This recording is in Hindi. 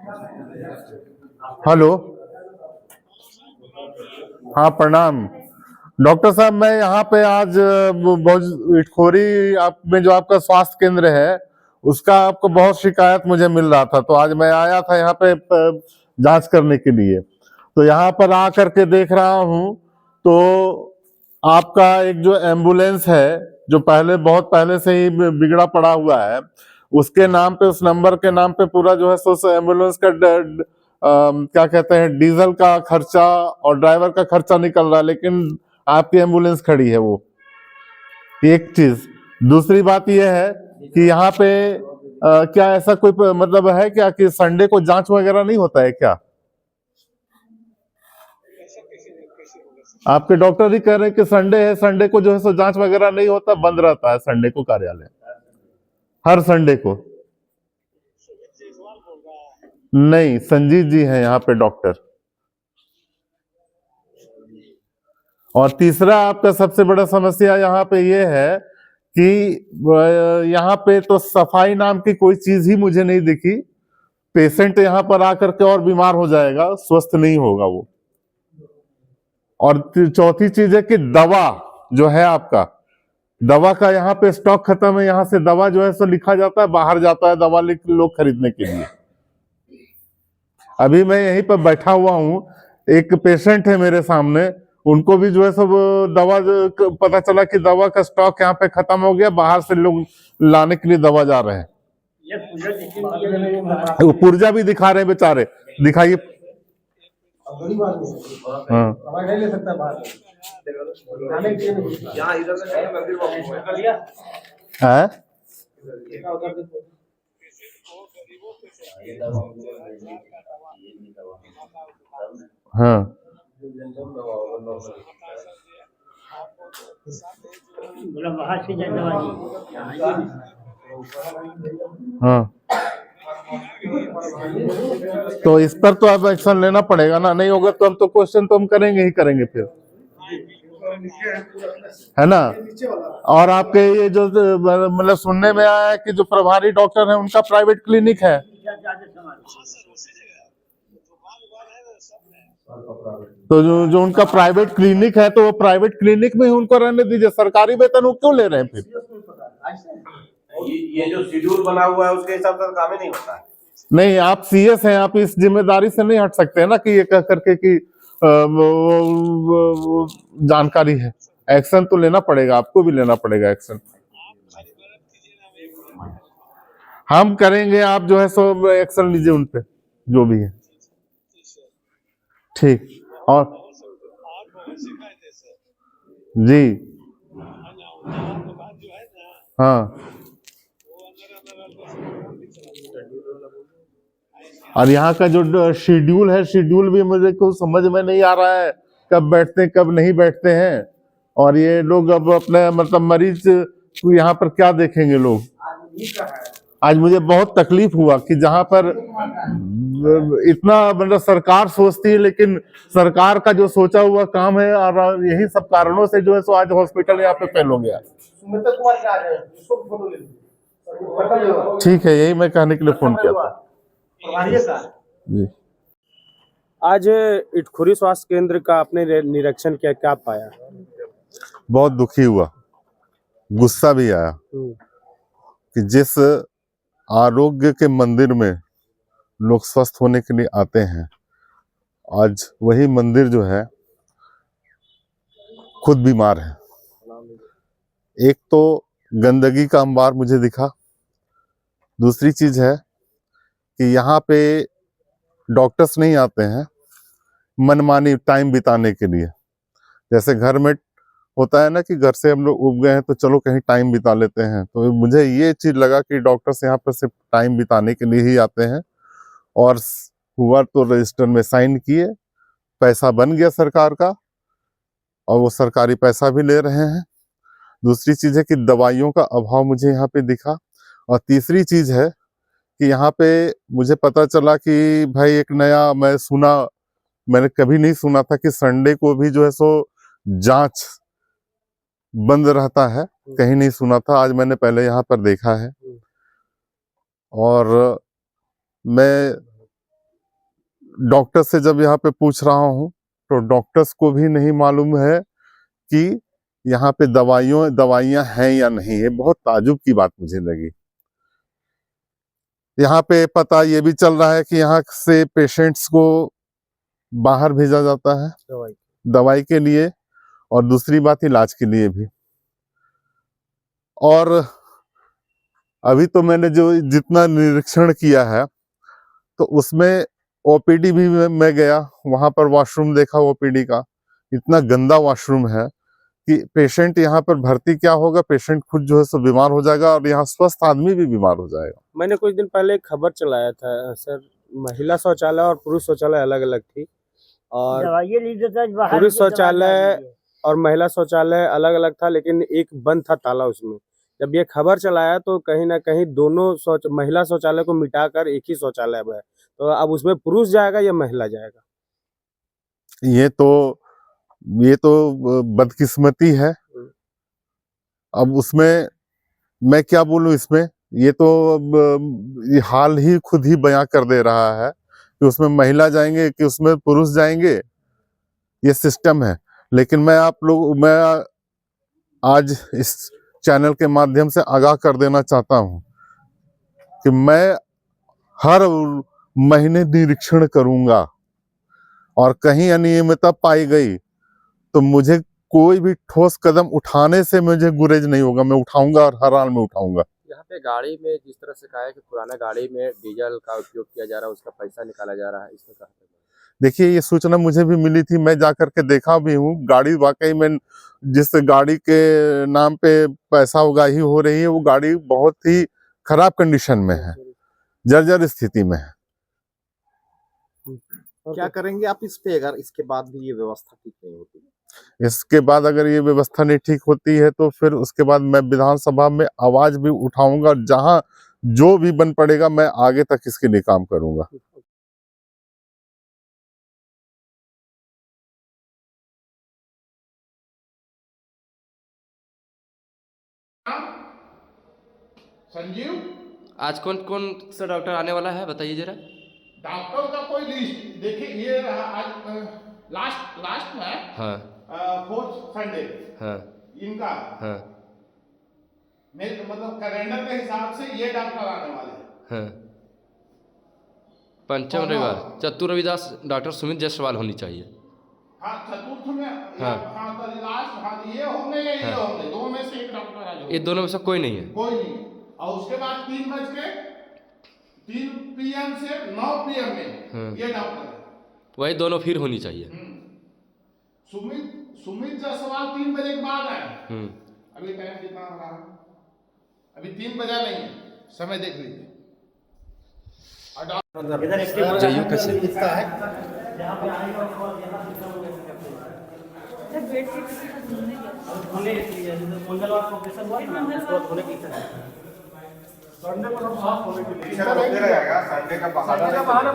हेलो। हाँ, प्रणाम। डॉक्टर साहब, मैं यहाँ पे आज इटखोरी आप में जो आपका स्वास्थ्य केंद्र है उसका आपको बहुत शिकायत मुझे मिल रहा था, तो आज मैं आया था यहाँ पे जांच करने के लिए। तो यहाँ पर आ करके देख रहा हूँ तो आपका एक जो एम्बुलेंस है जो बहुत पहले से ही बिगड़ा पड़ा हुआ है, उसके नाम पे, उस नंबर के नाम पे पूरा जो है सो एम्बुलेंस का क्या कहते हैं, डीजल का खर्चा और ड्राइवर का खर्चा निकल रहा है, लेकिन आपकी एम्बुलेंस खड़ी है। वो एक चीज। दूसरी बात यह है कि यहाँ पे क्या ऐसा कोई मतलब है क्या कि संडे को जांच वगैरह नहीं होता है क्या? आपके डॉक्टर ही कह रहे हैं कि संडे है, संडे को जो है सो जांच वगैरह नहीं होता, बंद रहता है संडे को कार्यालय, हर संडे को। नहीं, संजीत जी हैं यहाँ पे डॉक्टर। और तीसरा आपका सबसे बड़ा समस्या यहाँ पे ये है कि यहाँ पे तो सफाई नाम की कोई चीज ही मुझे नहीं दिखी। पेशेंट यहाँ पर आकर के और बीमार हो जाएगा, स्वस्थ नहीं होगा वो। और चौथी चीज है कि दवा जो है आपका, दवा का यहाँ पे स्टॉक खत्म है। यहाँ से दवा जो है सो लिखा जाता है, बाहर जाता है दवा लिख लोग खरीदने के लिए। अभी मैं यहीं पर बैठा हुआ हूँ, एक पेशेंट है मेरे सामने, उनको भी जो है सब दवा पता चला कि दवा का स्टॉक यहाँ पे खत्म हो गया, बाहर से लोग लाने के लिए दवा जा रहे हैं। वो पुर्जा भी दिखा रहे हैं बेचारे, दिखाइए। हाँ, नहीं ले सकता बाहर है। हाँ, हाँ, तो इस पर तो अब एक्शन लेना पड़ेगा ना, नहीं होगा तो हम तो क्वेश्चन तो हम करेंगे ही करेंगे फिर, है ना। और आपके ये जो मतलब सुनने में आया है कि जो प्रभारी डॉक्टर है उनका प्राइवेट क्लिनिक है, तो जो उनका प्राइवेट क्लिनिक है तो वो प्राइवेट क्लिनिक में ही उनको रहने दीजिए, सरकारी वेतन वो क्यों ले रहे हैं फिर? ये जो शेड्यूल बना हुआ है उसके हिसाब से काम ही नहीं होता है। नहीं, आप सीएस हैं, आप इस जिम्मेदारी से नहीं हट सकते हैं ना कि ये कह करके कि वो जानकारी है। एक्शन तो लेना पड़ेगा, आपको भी लेना पड़ेगा एक्शन। हम करेंगे, आप जो है सो एक्शन लीजिए उन पे, जो भी है। ठीक। और जी, हाँ। और यहाँ का जो शेड्यूल है, शेड्यूल भी मुझे कुछ समझ में नहीं आ रहा है, कब बैठते हैं कब नहीं बैठते हैं। और ये लोग अब अपने मतलब मरीज को यहाँ पर क्या देखेंगे लोग। आज मुझे बहुत तकलीफ हुआ कि जहाँ पर इतना मतलब सरकार सोचती है, लेकिन सरकार का जो सोचा हुआ काम है, और यही सब कारणों से जो है सो आज हॉस्पिटल यहाँ पे फेल हो गया। ठीक है, यही मैं कहने के लिए फोन किया था जी। आज इटखोरी स्वास्थ्य केंद्र का आपने निरीक्षण किया, क्या पाया? बहुत दुखी हुआ, गुस्सा भी आया कि जिस आरोग्य के मंदिर में लोग स्वस्थ होने के लिए आते हैं, आज वही मंदिर जो है खुद बीमार है। एक तो गंदगी का अंबार मुझे दिखा, दूसरी चीज है कि यहाँ पे डॉक्टर्स नहीं आते हैं मनमानी टाइम बिताने के लिए। जैसे घर में होता है ना कि घर से हम लोग उब गए हैं तो चलो कहीं टाइम बिता लेते हैं, तो मुझे ये चीज लगा कि डॉक्टर्स यहाँ पर सिर्फ टाइम बिताने के लिए ही आते हैं। और हुआ तो रजिस्टर में साइन किए, पैसा बन गया सरकार का, और वो सरकारी पैसा भी ले रहे हैं। दूसरी चीज है कि दवाइयों का अभाव मुझे यहाँ पे दिखा। और तीसरी चीज है कि यहाँ पे मुझे पता चला कि भाई एक नया मैंने कभी नहीं सुना था कि संडे को भी जो है सो जांच बंद रहता है, कहीं नहीं सुना था, आज मैंने पहले यहाँ पर देखा है। और मैं डॉक्टर से जब यहाँ पे पूछ रहा हूँ तो डॉक्टर्स को भी नहीं मालूम है कि यहाँ पे दवाइयाँ हैं या नहीं। ये बहुत ताजुब की बात मुझे लगी। यहाँ पे पता ये भी चल रहा है कि यहाँ से पेशेंट्स को बाहर भेजा जाता है दवाई के लिए, और दूसरी बात इलाज के लिए भी। और अभी तो मैंने जो जितना निरीक्षण किया है तो उसमें ओपीडी भी मैं गया, वहां पर वॉशरूम देखा ओपीडी का, इतना गंदा वॉशरूम है कि पेशेंट यहाँ पर भर्ती क्या होगा, पेशेंट खुद जो है सो बीमार हो जाएगा और यहाँ स्वस्थ आदमी भी बीमार हो जाएगा। मैंने कुछ दिन पहले एक खबर चलाया था सर, महिला शौचालय और पुरुष शौचालय अलग अलग थी, और पुरुष शौचालय और महिला शौचालय अलग अलग था, लेकिन एक बंद था ताला उसमें। जब ये खबर चलाया तो कहीं ना कहीं दोनों महिला शौचालय को मिटाकर एक ही शौचालय है, तो अब उसमें पुरुष जाएगा या महिला जाएगा? ये तो बदकिस्मती है। अब उसमें मैं क्या बोलूं, इसमें ये तो ये हाल ही खुद ही बयां कर दे रहा है कि उसमें महिला जाएंगे कि उसमें पुरुष जाएंगे, ये सिस्टम है। लेकिन मैं आज इस चैनल के माध्यम से आगाह कर देना चाहता हूं कि मैं हर महीने निरीक्षण करूंगा, और कहीं अनियमितता पाई गई तो मुझे कोई भी ठोस कदम उठाने से मुझे गुरेज नहीं होगा, मैं उठाऊंगा और हर हाल में उठाऊंगा। यहाँ पे गाड़ी में जिस तरह से कहा है कि पुराना गाड़ी में डीजल का उपयोग किया जा रहा है, उसका पैसा निकाला जा रहा है, इसमें कहा देखिए, ये सूचना मुझे भी मिली थी, मैं जाकर के देखा भी हूँ। गाड़ी वाकई में जिस गाड़ी के नाम पे पैसा उगाही हो रही है, वो गाड़ी बहुत ही खराब कंडीशन में है, जर्जर स्थिति में है। क्या करेंगे आप इस पे, अगर इसके बाद भी ये व्यवस्था ठीक नहीं होती? इसके बाद अगर ये व्यवस्था नहीं ठीक होती है तो फिर उसके बाद मैं विधानसभा में आवाज भी उठाऊंगा, जहां जो भी बन पड़ेगा मैं आगे तक इसके लिए काम करूंगा। संजीव, आज कौन कौन सा डॉक्टर आने वाला है बताइए जरा। डॉक्टर का कोई लिस्ट देखिए, ये रहा आज लास्ट में। हाँ 4th संडे हाँ इनका। हाँ मेरे मतलब कैलेंडर के हिसाब से ये डॉक्टर आने वाले हैं। हाँ पंचम रविवार चतुर रविदास डॉक्टर सुमित जायसवाल होनी चाहिए। हाँ चतुर्थ में। हाँ तो लास्ट, हाँ ये होंगे या ये हाँ। होंगे, दो में से एक डॉक्टर आ जाएगा। ये दोनों में से कोई नहीं है? कोई नहीं है। और उसके बाद 3 PM से 9 PM में ये डॉक्टर है। वही दोनों फिर होनी चाहिए। सुमित जायसवाल 3 बजे के बाद आए। अभी टाइम कितना हो रहा है? अभी 3 बजा नहीं है, समय देख लीजिए। जाइयो कैसे संडे को रहेगा, संडे का बहाना